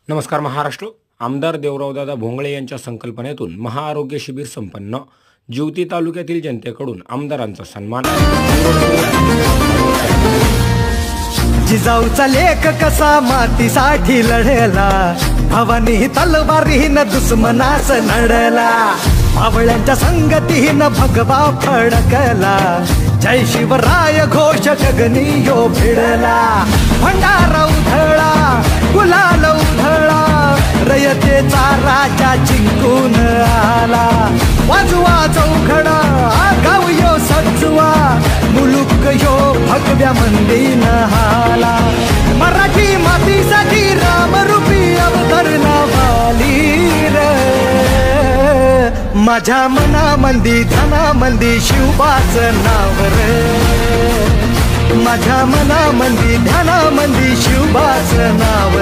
नमस्कार महाराष्ट्र. आमदार देवरावदादा भोंगळे यांच्या संकल्पनेतून महाआरोग्य शिबिर संपन्न. ज्योती तालुक्यातील जनतेकडून आमदारांचा सन्मान. जिजाऊचा लेख कसा मातीसाठी लढला, भवानी तलवारीन दुश्मनास नडला, मावळ्यांच्या संगतीन भगवा फडकला, जय शिवराय घोष गगनीयो भिडला, भंडारा उधळा गुलाल उधळा, रयतेचा राजा जिंकून आला, वाजवा चौघडा गाव यो सजवा, मुलुक यो भगव्या मंदीन हाला, मराठी मातीसाठी रामरूपी अवतरणा वाली रे, माझ्या मनामंदी ध्यानामंदी शिवबाच नाव रे, माझ्या मनामंदी ध्यानामंदी शिवबाच नाव